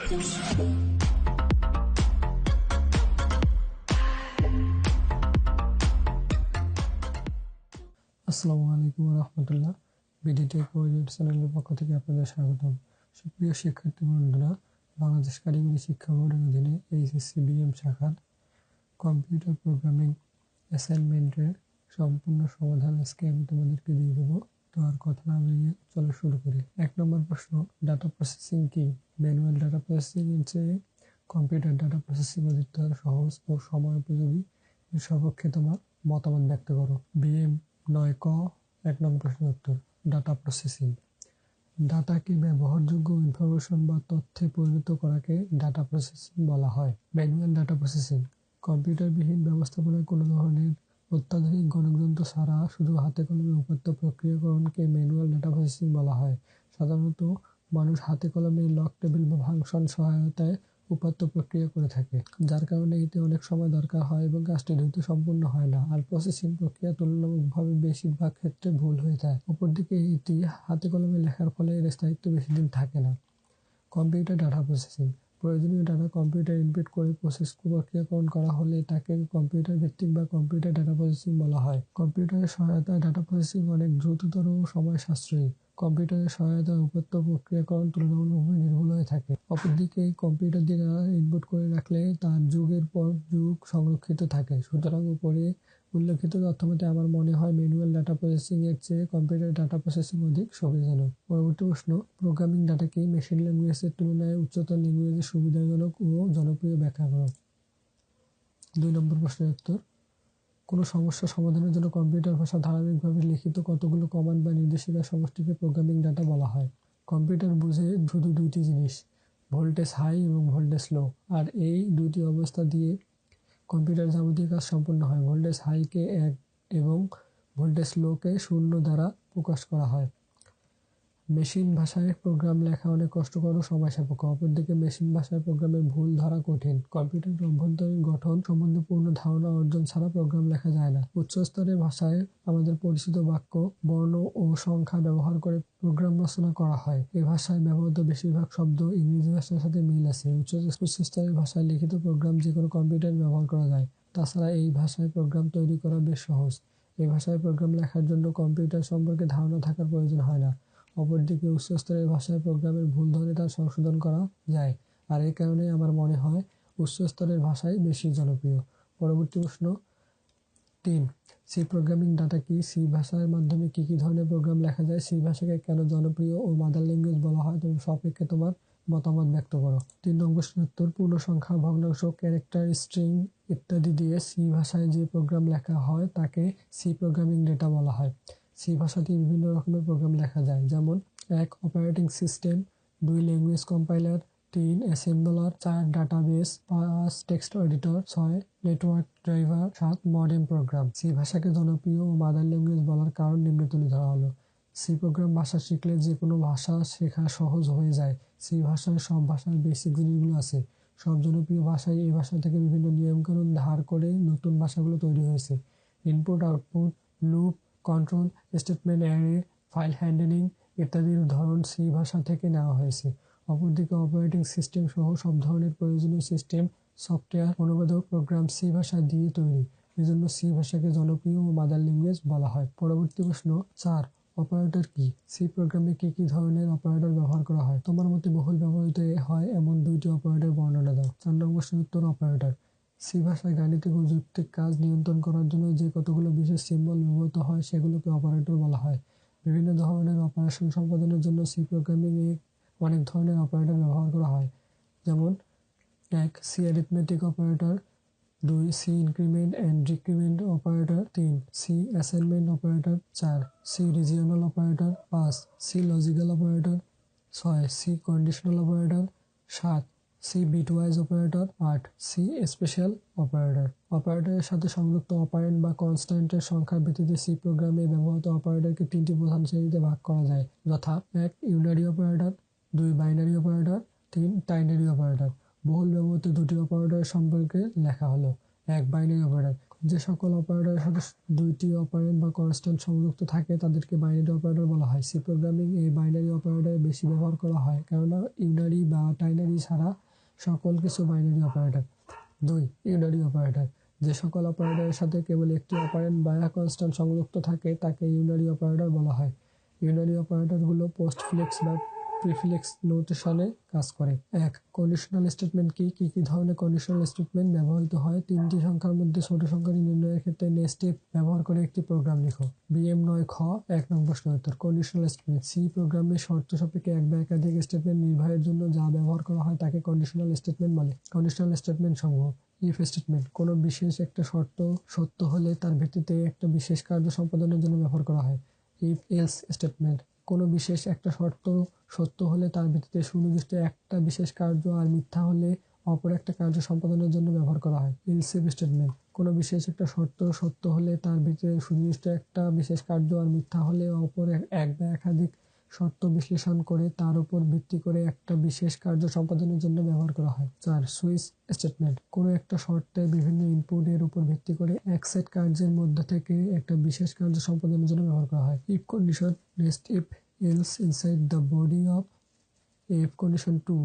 আসসালামু আলাইকুম ওয়া রাহমাতুল্লাহ। বিডিটেক কোঅর্ডিনেটর চ্যানেলের পক্ষ থেকে আপনাদের স্বাগতম। সুপ্রিয় শিক্ষার্থী বন্ধুরা, বাংলাদেশ কারিগরি শিক্ষা বোর্ডের অধীনে এইচএসসি বিএম শাখার কম্পিউটার প্রোগ্রামিং অ্যাসাইনমেন্টের সম্পূর্ণ সমাধান আজকে আমি তোমাদেরকে দিয়ে দেবো। তো আর কথা না বাড়িয়ে চলো শুরু করি। 1 নম্বর প্রশ্ন, ডাটা প্রসেসিং কি? ম্যানুয়াল ডাটা প্রসেসিং এর চেয়ে কম্পিউটার ডাটা প্রসেসিং অধিকতর সহজ ও সময় উপযোগী। এর সপক্ষে তোমার মতামত ব্যক্ত করো। বিএম 9 ক 1 নম্বর প্রশ্নের উত্তর। ডাটা প্রসেসিং, ডাটাকে ব্যবহারযোগ্য ইনফরমেশন বা তথ্যে পরিণত করাকে ডাটা প্রসেসিং বলা হয়। ম্যানুয়াল ডাটা প্রসেসিং, কম্পিউটারবিহীন ব্যবস্থাপনায় কোনো ধরনের অত্যাধুনিক গণকযন্ত্র ছাড়া শুধু হাতে কলমে উপাত্ত প্রক্রিয়াকরণকে ম্যানুয়াল ডাটা প্রসেসিং বলা হয়। সাধারণত মানুষ হাতে কলমে লক টেবিল বা ফাংশন সহায়তায় উপাত্ত প্রক্রিয়া করে থাকে, যার কারণে এতে অনেক সময় দরকার হয় এবং কাজটি দ্রুত সম্পূর্ণ হয় না, আর প্রসেসিং প্রক্রিয়া তুলনামূলকভাবে বেশিরভাগ ক্ষেত্রে ভুল হয়ে যায়। অপরদিকে এটি হাতে কলমে লেখার ফলে এর স্থায়িত্ব বেশি দিন থাকে না। কম্পিউটার ডাটা প্রসেসিং, প্রয়োজনীয় ডাটা কম্পিউটার ইনপুট করে প্রক্রিয়াকরণ করা হলে তাকে কম্পিউটার ভিত্তিক বা কম্পিউটার ডাটা প্রসেসিং বলা হয়। কম্পিউটারের সহায়তায় ডাটা প্রসেসিং অনেক দ্রুততর ও সময় সাশ্রয়ী। কম্পিউটারের সহায়তায় উপাত্ত প্রক্রিয়াকরণ তুলনামূলকভাবে নির্ভুল হয়ে থাকে। অপরদিকে কম্পিউটার দিয়ে ডাটা ইনপুট করে রাখলে তার যুগের পর যুগ সংরক্ষিত থাকে। সুতরাং উপরে উল্লেখিত তথ্যমতে আমার মনে হয় ম্যানুয়াল ডাটা প্রসেসিং এর চেয়ে কম্পিউটার ডাটা প্রসেসিং অধিক সুবিধাজনক। পরবর্তী প্রশ্ন, প্রোগ্রামিং ডাটাকে মেশিন ল্যাঙ্গুয়েজের তুলনায় উচ্চতর ল্যাঙ্গুয়েজে সুবিধাজনক ও জনপ্রিয় ব্যাখ্যা করো। 2 নম্বর প্রশ্নের উত্তর। কোনো সমস্যা সমাধানের জন্য কম্পিউটার ভাষা ধারাবাহিকভাবে লিখিত কতগুলো কমান্ড বা নির্দেশিকার সমষ্টিকে প্রোগ্রামিং ডাটা বলা হয়। কম্পিউটার বুঝে শুধু দুইটি জিনিস, ভোল্টেজ হাই এবং ভোল্টেজ লো, আর এই দুইটি অবস্থা দিয়ে কম্পিউটার যাবতীয় কাজ সম্পন্ন হয়। ভোল্টেজ হাইকে 1 এবং ভোল্টেজ লোকে 0 দ্বারা প্রকাশ করা হয়। মেশিন ভাষায় প্রোগ্রাম লেখা অনেক কষ্টকর ও সময়সাপেক্ষ। অপরদিকে মেশিন ভাষায় প্রোগ্রামের ভুল ধরা কঠিন। কম্পিউটারের অভ্যন্তরীণ গঠন সম্বন্ধে পূর্ণ ধারণা অর্জন ছাড়া প্রোগ্রাম লেখা যায় না। উচ্চ স্তরের ভাষায় আমাদের পরিচিত বাক্য, বর্ণ ও সংখ্যা ব্যবহার করে প্রোগ্রাম রচনা করা হয়। এই ভাষায় ব্যবহৃত বেশিরভাগ শব্দ ইংরেজি ভাষার সাথে মিল আছে। উচ্চ স্তরের ভাষায় লিখিত প্রোগ্রাম যে কোনো কম্পিউটারে ব্যবহার করা যায়। তাছাড়া এই ভাষায় প্রোগ্রাম তৈরি করা বেশ সহজ। এই ভাষায় প্রোগ্রাম লেখার জন্য কম্পিউটার সম্পর্কে ধারণা থাকার প্রয়োজন হয় না। অপরদিকে উচ্চ স্তরের ভাষায় প্রোগ্রামের ভুল ধরে তা সংশোধন করা যায়, আর এই কারণে আমার মনে হয় উচ্চ স্তরের ভাষাই বেশি জনপ্রিয়। পরবর্তী প্রশ্ন 3, সি প্রোগ্রামিং ডাটা কি? সি ভাষার মাধ্যমে কি কি ধরনের প্রোগ্রাম লেখা যায়? সি ভাষাকে কেন জনপ্রিয় ও মাদার ল্যাঙ্গুয়েজ বলা হয়? তুমি সাপেক্ষে তোমার মতামত ব্যক্ত করো। 3 নম্বর প্রশ্নের উত্তর। পূর্ণ সংখ্যা, ভগ্নাংশ, ক্যারেক্টার, স্ট্রিং ইত্যাদি দিয়ে সি ভাষায় যে প্রোগ্রাম লেখা হয় তাকে সি প্রোগ্রামিং ডেটা বলা হয়। সি ভাষাতে বিভিন্ন রকমের প্রোগ্রাম লেখা যায়, যেমন 1 operating system, 2 language compiler, 3 assembler, 4 database, 5 text editor, 6 network driver, 7 modem program. C ভাষাকে জনপ্রিয় ও মাদার ল্যাঙ্গুয়েজ বলার কারণ নিম্নে তুলে ধরা হলো। সি প্রোগ্রাম ভাষা শিখলে যে কোনো ভাষা শেখা সহজ হয়ে যায়। সি ভাষায় সব ভাষার বেসিক জিনিসগুলো আছে। সব জনপ্রিয় ভাষায় এই ভাষা থেকে বিভিন্ন নিয়মকানুন ধার করে নতুন ভাষাগুলো তৈরি হয়েছে। Input, output, loop, control, statement array, file handling ইত্যাদির ধরন সি ভাষা থেকে নেওয়া হয়েছে। অপরদিকে অপারেটিং সিস্টেম সহ সব ধরনের প্রয়োজনীয় সিস্টেম, সফটওয়্যার, অনুবাদক প্রোগ্রাম সি ভাষা দিয়ে তৈরি। এজন্য সি ভাষাকে জনপ্রিয় ও মাদার ল্যাঙ্গুয়েজ বলা হয়। পরবর্তী প্রশ্ন 4, অপারেটর কি? সি প্রোগ্রামে কি কি ধরনের অপারেটর ব্যবহার করা হয়? তোমার মতে বহুল ব্যবহৃত হয় এমন 2টি অপারেটর বর্ণনা দাও। 4 নম্বর প্রশ্নের উত্তর। অপারেটর, সি ভাষায় গাণিতিক ও যৌক্তিক কাজ নিয়ন্ত্রণ করার জন্য যে কতগুলো বিশেষ সিম্বল ব্যবহৃত হয় সেগুলোকে অপারেটর বলা হয়। বিভিন্ন ধরনের অপারেশন সম্পাদনের জন্য সি প্রোগ্রামিং এ অনেক ধরনের অপারেটর ব্যবহার করা হয়, যেমন 1 C arithmetic operator, 2 C increment and decrement operator, 3 C assignment operator, 4 C regional operator, 5 C logical operator, 6 C conditional operator, 7 C bitwise operator, 8 C special operator. অপারেটরের সাথে সংযুক্ত অপারেন্ড বা কনস্ট্যান্টের সংখ্যার ভিত্তিতে সি প্রোগ্রামে ব্যবহৃত অপারেটরকে 3টি প্রধান শ্রেণীতে ভাগ করা যায়, যথা 1 unary operator, 2 binary operator, 3 ternary operator. বহুল ব্যবহৃত 2টি অপারেটর সম্পর্কে লেখা হলো। 1 বাইনারি অপারেটর, যে সকল অপারেটরের সাথে দুইটি অপারেন্ড বা কনস্ট্যান্ট সংযুক্ত থাকে তাদেরকে বাইনারি অপারেটর বলা হয়। সি প্রোগ্রামিং এই বাইনারি অপারেটর বেশি ব্যবহার করা হয়, কেননা ইউনারি বা টাইনারি ছাড়া সকল কিছু বাইনারি অপারেটর। 2. Unary operator. যে সকল অপারেটরের সাথে কেবল একটি অপারেন্ড বা কনস্ট্যান্ট সংযুক্ত থাকে তাকে ইউনারি অপারেটর বলা হয়। ইউনারি অপারেটরগুলো পোস্টফিক্স বা প্রিফিক্স নোটেশনে কাজ করে। 1. কন্ডিশনাল স্টেটমেন্ট কি কি ধরনের কন্ডিশনাল স্টেটমেন্ট ব্যবহৃত হয়? তিনটি সংখ্যার মধ্যে ছোট সংখ্যাটি নির্ণয়ের ক্ষেত্রে নেস্ট ইফ ব্যবহার করে একটি প্রোগ্রাম লিখো। BM 9 খ 1 নং প্রশ্ন উত্তর। কন্ডিশনাল স্টেটমেন্ট সি প্রোগ্রামে শর্ত সাপেক্ষে এক বা একাধিক স্টেটমেন্ট নির্বাহের জন্য যা ব্যবহার করা হয় তাকে কন্ডিশনাল স্টেটমেন্ট বলে। কন্ডিশনাল স্টেটমেন্ট সমূহ: ইফ স্টেটমেন্ট কোনো বিশেষ একটা শর্ত সত্য হলে তার ভিত্তিতে একটা বিশেষ কার্য সম্পাদনের জন্য ব্যবহার করা হয়। ইফ এলস স্টেটমেন্ট কোনো বিশেষ একটা শর্ত সত্য হলে তার ভিত্তিতে সুনির্দিষ্ট একটা বিশেষ কার্য আর মিথ্যা হলে অপর একটা কার্য সম্পাদনের জন্য ব্যবহার করা হয়। এলস ইফ স্টেটমেন্ট কোনো বিশেষ একটা শর্ত সত্য হলে তার ভিত্তিতে সুনির্দিষ্ট একটা বিশেষ কার্য আর মিথ্যা হলে অপর এক বা একাধিক শর্ত বিশ্লেষণ করে তার উপর ভিত্তি করে একটা বিশেষ কার্য সম্পাদনের জন্য ব্যবহার করা হয়। 4. সুইচ স্টেটমেন্ট কোনো একটা শর্তের বিভিন্ন ইনপুট এর উপর ভিত্তি করে এক সেট কার্যের মধ্যে থেকে একটা বিশেষ কার্য সম্পাদনের জন্য ব্যবহার করা হয়। If condition nest if else inside the body of if condition 2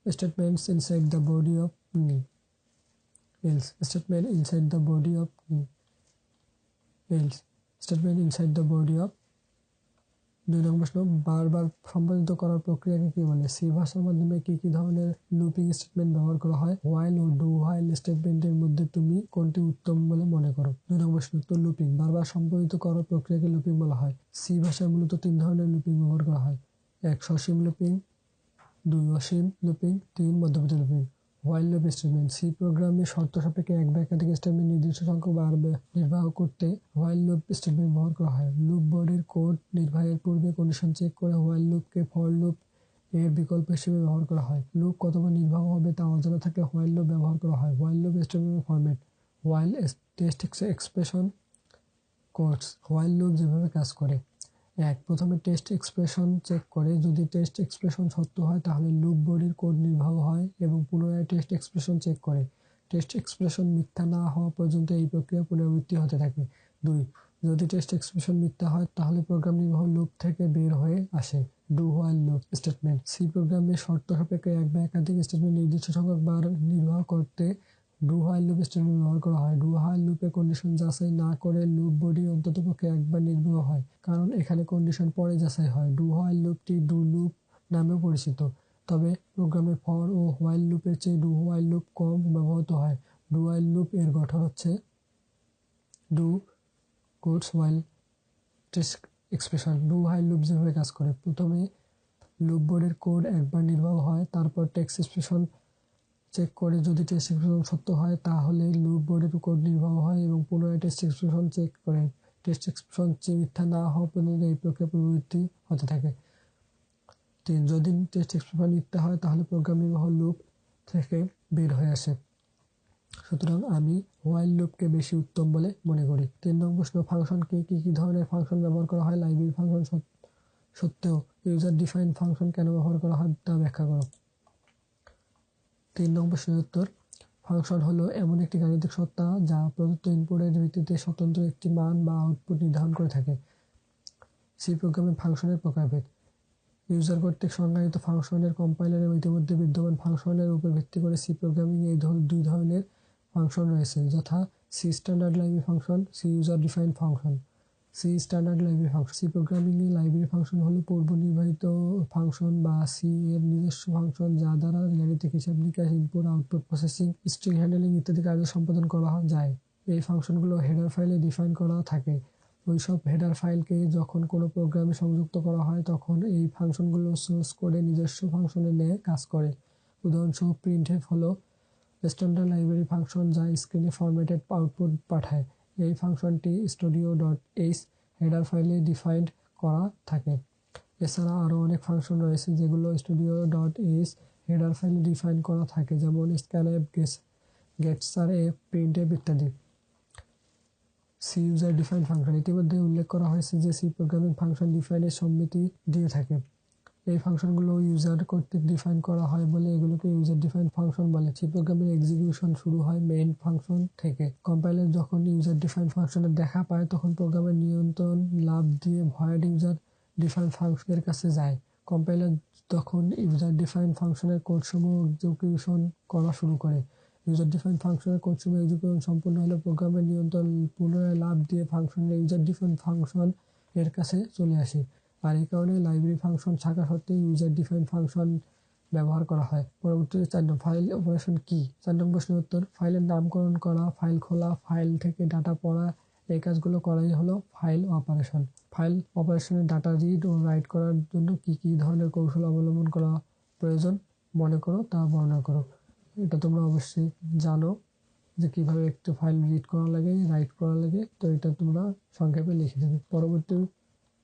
statements inside the body of else statement inside the body of else statement inside the body of 2 নম্বর প্রশ্ন বারবার সম্পাদিত করার প্রক্রিয়াকে কি বলে? সি ভাষার মাধ্যমে কি ধরনের লুপিং স্টেটমেন্ট ব্যবহার করা হয়? হোয়াইল ও ডু হোয়াইল স্টেটমেন্টের মধ্যে তুমি কোনটি উত্তম বলে মনে করো? 2 নম্বর প্রশ্ন উত্তর। লুপিং বারবার সম্পাদিত করার প্রক্রিয়াকে লুপিং বলা হয়। সি ভাষায় মূলত 3 ধরনের লুপিং ব্যবহার করা হয়। 1. সসীম লুপিং, 2. অসীম লুপিং, 3. মধ্যবর্তী looping. While loop statement C প্রোগ্রামে শর্ত সাপেক্ষে এক বা একাধিক স্টেটমেন্ট নির্দিষ্ট সংখ্যক বার নির্বাহ করতে হোয়াইল লুপ স্টেটমেন্ট ব্যবহার করা হয়। লুপ বডির কোড নির্বাহের পূর্বে কন্ডিশন চেক করে হোয়াইল লুপকে ফর লুপ এর বিকল্প হিসেবে ব্যবহার করা হয়। লুপ কতবার নির্বাহ হবে তা অজানা থাকলে হোয়াইল লুপ ব্যবহার করা হয়। হোয়াইল লুপ স্টেটমেন্টের format: while test expression codes. While loop যেভাবে কাজ করে: 1. প্রথমে টেস্ট এক্সপ্রেশন চেক করে, যদি টেস্ট এক্সপ্রেশন সত্য হয় তাহলে লুপ বডির কোড নির্বাহ হয় এবং পুনরায় টেস্ট এক্সপ্রেশন চেক করে। টেস্ট এক্সপ্রেশন মিথ্যা না হওয়া পর্যন্ত এই প্রক্রিয়া পুনরাবৃত্তি হতে থাকে। 2. যদি টেস্ট এক্সপ্রেশন মিথ্যা হয় তাহলে প্রোগ্রাম নির্বাহ লুপ থেকে বের হয়ে আসে। Do while loop statement C প্রোগ্রামে শর্ত সাপেক্ষে এক বা একাধিক স্টেটমেন্ট নির্দিষ্ট সংখ্যক বার নির্বাহ করতে ডু হোয়াইল লুপ স্টেটমেন্ট ব্যবহার করা হয়। ডু হোয়াইল লুপে কন্ডিশন যাচাই না করে লুপ বডি অন্ততপক্ষে একবার নির্বাহ হয়, কারণ এখানে কন্ডিশন পরে যাচাই হয়। ডু হোয়াইল লুপটি ডু লুপ নামেও পরিচিত, তবে প্রোগ্রামে ফর ও হোয়াইল লুপের চেয়ে ডু হোয়াইল লুপ কম ব্যবহৃত হয়। ডু হোয়াইল লুপ এর গঠন হচ্ছে do codes while test expression. Do while loop যেভাবে কাজ করে: প্রথমে লুপ বডির কোড একবার নির্বাহ হয়, তারপর টেক্সট এক্সপ্রেশন চেক করে, যদি টেস্ট এক্সপ্রেশন সত্য হয় তাহলে লুপ বডির কোড নির্বাহ হয় এবং পুনরায় টেস্ট এক্সপ্রেশন চেক করে। টেস্ট এক্সপ্রেশন মিথ্যা না হওয়া পর্যন্ত এই প্রক্রিয়া পুনরাবৃত্তি হতে থাকে। 3. যদি টেস্ট এক্সপ্রেশন মিথ্যা হয় তাহলে প্রোগ্রাম নির্বাহ লুপ থেকে বের হয়ে আসে। সুতরাং আমি হোয়াইল লুপকে বেশি উত্তম বলে মনে করি। 3 নম্বর প্রশ্ন ফাংশনকে কি ধরনের ফাংশন ব্যবহার করা হয়? লাইব্রেরি ফাংশন সত্ত্বেও ইউজার ডিফাইন ফাংশন কেন ব্যবহার করা হয় তা ব্যাখ্যা করো। 3 নম্বর প্রশ্নের উত্তর। ফাংশন হলো এমন একটি গাণিতিক সত্তা যা প্রদত্ত ইনপুটের ভিত্তিতে স্বতন্ত্র একটি মান বা আউটপুট নির্ধারণ করে থাকে। সি প্রোগ্রামে ফাংশনের প্রকারভেদ: ইউজার কর্তৃক সংজ্ঞায়িত ফাংশনের কম্পাইলারে ইতিমধ্যে বিদ্যমান ফাংশনের উপর ভিত্তি করে সি প্রোগ্রামিং এই 2 ধরনের ফাংশন রয়েছে, যথা C standard library function, C user defined function. C standard library function C প্রোগ্রামিংয়ে লাইব্রেরি ফাংশন হলো পূর্ব নির্ধারিত ফাংশন বা সি এর নিজস্ব ফাংশন যা দ্বারা গাণিতিক হিসাব নিকাশ, input output processing, string handling ইত্যাদি কার্য সম্পাদন করা যায়। এই ফাংশনগুলো হেডার ফাইলে ডিফাইন করা থাকে। ওইসব হেডার ফাইলকে যখন কোনো প্রোগ্রামে সংযুক্ত করা হয় তখন এই ফাংশনগুলো সোর্স কোডে নিজস্ব ফাংশনের ন্যায় কাজ করে। উদাহরণস্বরূপ প্রিন্টএফ হলো স্ট্যান্ডার্ড লাইব্রেরি ফাংশন যা স্ক্রিনে ফরম্যাটেড আউটপুট পাঠায়। এই ফাংশনটি studio.h হেডার ফাইলে ডিফাইন্ড করা থাকে। এছাড়া আরও অনেক ফাংশন রয়েছে যেগুলো studio.h হেডার ফাইলে ডিফাইন করা থাকে, যেমন scanf, getSarf, printf ইত্যাদি। সি ইউজার ডিফাইন ফাংশন ইতিমধ্যে উল্লেখ করা হয়েছে যে সি প্রোগ্রামিং ফাংশন ডিফাইনের সম্মতি দিয়ে থাকে। এই ফাংশনগুলো ইউজার কর্তৃক ডিফাইন করা হয় বলে এগুলোকে ইউজার ডিফাইন ফাংশন বলে। সি প্রোগ্রামের এক্সিকিউশন শুরু হয় মেইন ফাংশন থেকে। কম্পাইলার যখন ইউজার ডিফাইন ফাংশনের দেখা পায় তখন প্রোগ্রামের নিয়ন্ত্রণ লাভ দিয়ে ভয়েড ইউজার ডিফাইন ফাংশনের কাছে যায়। কম্পাইলার তখন ইউজার ডিফাইন ফাংশনের কোডসমূহ এক্সিকিউশন করা শুরু করে। ইউজার ডিফাইন ফাংশনের কোডসমূহ এক্সিকিউশন সম্পূর্ণ হলে প্রোগ্রামের নিয়ন্ত্রণ পুনরায় লাভ দিয়ে ফাংশনের ইউজার ডিফাইন ফাংশন এর কাছে চলে আসে। আর এই কারণে লাইব্রেরি ফাংশন থাকা সত্ত্বেও ইউজার ডিফাইন ফাংশন ব্যবহার করা হয়। পরবর্তীতে 4 নম্বর ফাইল অপারেশন কি? 4 নম্বর প্রশ্নের উত্তর, ফাইলের নামকরণ করা, ফাইল খোলা, ফাইল থেকে ডাটা পড়া, এই কাজগুলো করাই হলো ফাইল অপারেশন। ফাইল অপারেশনের ডাটা রিড ও রাইট করার জন্য কি কি ধরনের কৌশল অবলম্বন করা প্রয়োজন মনে করো তা বর্ণনা করো। এটা তোমরা অবশ্যই জানো যে কিভাবে একটা ফাইল রিড করা লাগে, রাইট করা লাগে, তো এটা তোমরা সংক্ষেপে লিখে দেবে। পরবর্তী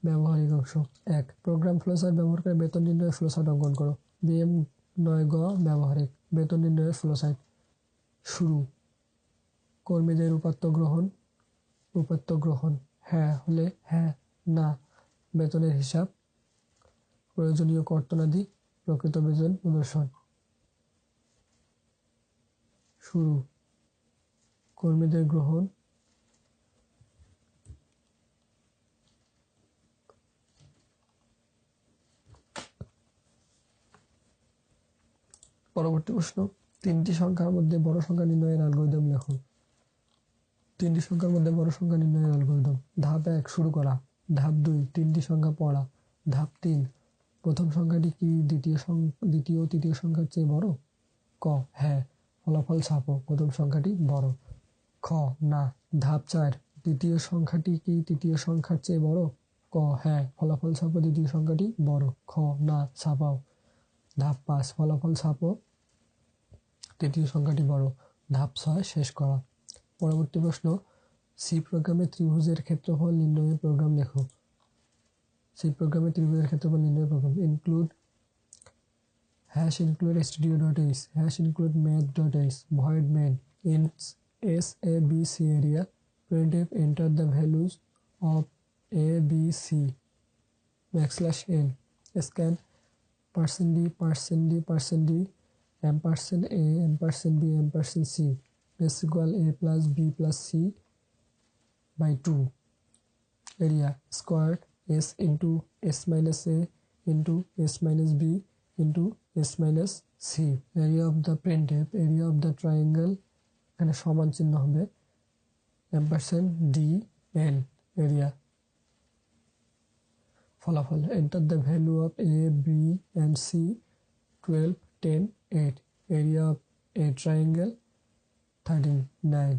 ব্যবহারিক অংশ 1, প্রোগ্রাম ফ্লোচার্ট ব্যবহার করে বেতন নির্ণয়ের ফ্লোচার্ট অঙ্কন করো। বিএম 9 গ ব্যবহারিক বেতন নির্ণয়ের ফ্লোচার্ট। শুরু, কর্মীদের উপাত্ত গ্রহণ, হ্যাঁ হলে হ্যাঁ, না বেতনের হিসাব, প্রয়োজনীয় কর্তনাদি, প্রকৃত বেতন প্রদর্শন। শুরু, কর্মীদের গ্রহণ, পরবর্তী প্রশ্ন, 3টি সংখ্যার মধ্যে বড় সংখ্যা নির্ণয়ের অ্যালগরিদম লেখো। 3টি সংখ্যার মধ্যে বড় সংখ্যা নির্ণয়ের অ্যালগরিদম। ধাপ 1, শুরু করা। ধাপ 2, 3টি সংখ্যা পড়া। ধাপ 3, প্রথম সংখ্যাটি কি দ্বিতীয় ও তৃতীয় সংখ্যার চেয়ে বড়? ক, হ্যাঁ, ফলাফল ছাপো, প্রথম সংখ্যাটি বড়। খ, না। ধাপ 4, দ্বিতীয় সংখ্যাটি কি তৃতীয় সংখ্যার চেয়ে বড়? ক, হ্যাঁ, ফলাফল ছাপো, দ্বিতীয় সংখ্যাটি বড়। খ, না, ছাপাও। ধাপ 5, ফলাফল ছাপো, তৃতীয় সংখ্যাটি বড়। ধাপ 6, শেষ করা। পরবর্তী প্রশ্ন, সি প্রোগ্রামে ত্রিভুজের ক্ষেত্রফল নির্ণয়ের প্রোগ্রাম লেখো। সি প্রোগ্রামে ত্রিভুজের ক্ষেত্রফল নির্ণয়ের program. Include #include stdio.h #include math.h void main in SABC area printf enter the values of a b c \n scan %d %d %d %a %b %c is equal a plus b plus c by 2 area squared s into s minus a into s minus b into s minus c area of the printf area of the triangle এখানে সমান চিহ্ন হবে $d(n) area। ফলাফল, enter the value of a b and c 12 10 8 area of a triangle 39।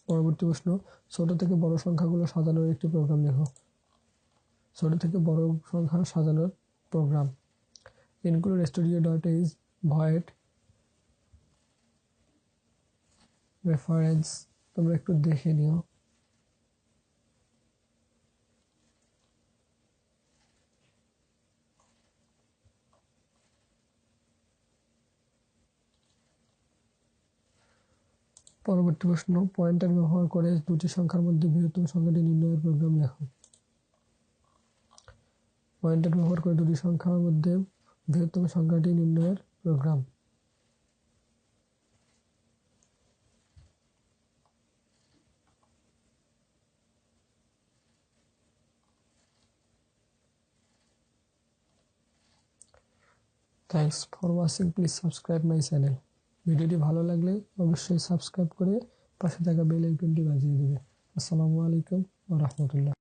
পরবর্তী প্রশ্ন, ছোট থেকে বড় সংখ্যাগুলো সাজানোর একটি প্রোগ্রাম লেখো। ছোট থেকে বড় সংখ্যা সাজানোর programme. include stdio.h void reference, তোমরা একটু দেখে নিও। পরবর্তী প্রশ্ন, পয়েন্টার ব্যবহার করে দুটি সংখ্যার মধ্যে বৃহত্তম সংখ্যাটি নির্ণয়ের প্রোগ্রাম লেখো। পয়েন্টার ব্যবহার করে দুটি সংখ্যার মধ্যে বৃহত্তম সংখ্যাটি নির্ণয়ের program. Thanks for watching, please subscribe my channel. ভিডিওটি ভালো লাগলে অবশ্যই সাবস্ক্রাইব করে পাশে থাকা বেল আইকনটি বাজিয়ে দেবে। আসসালামু আলাইকুম ওয়া রাহমাতুল্লাহ।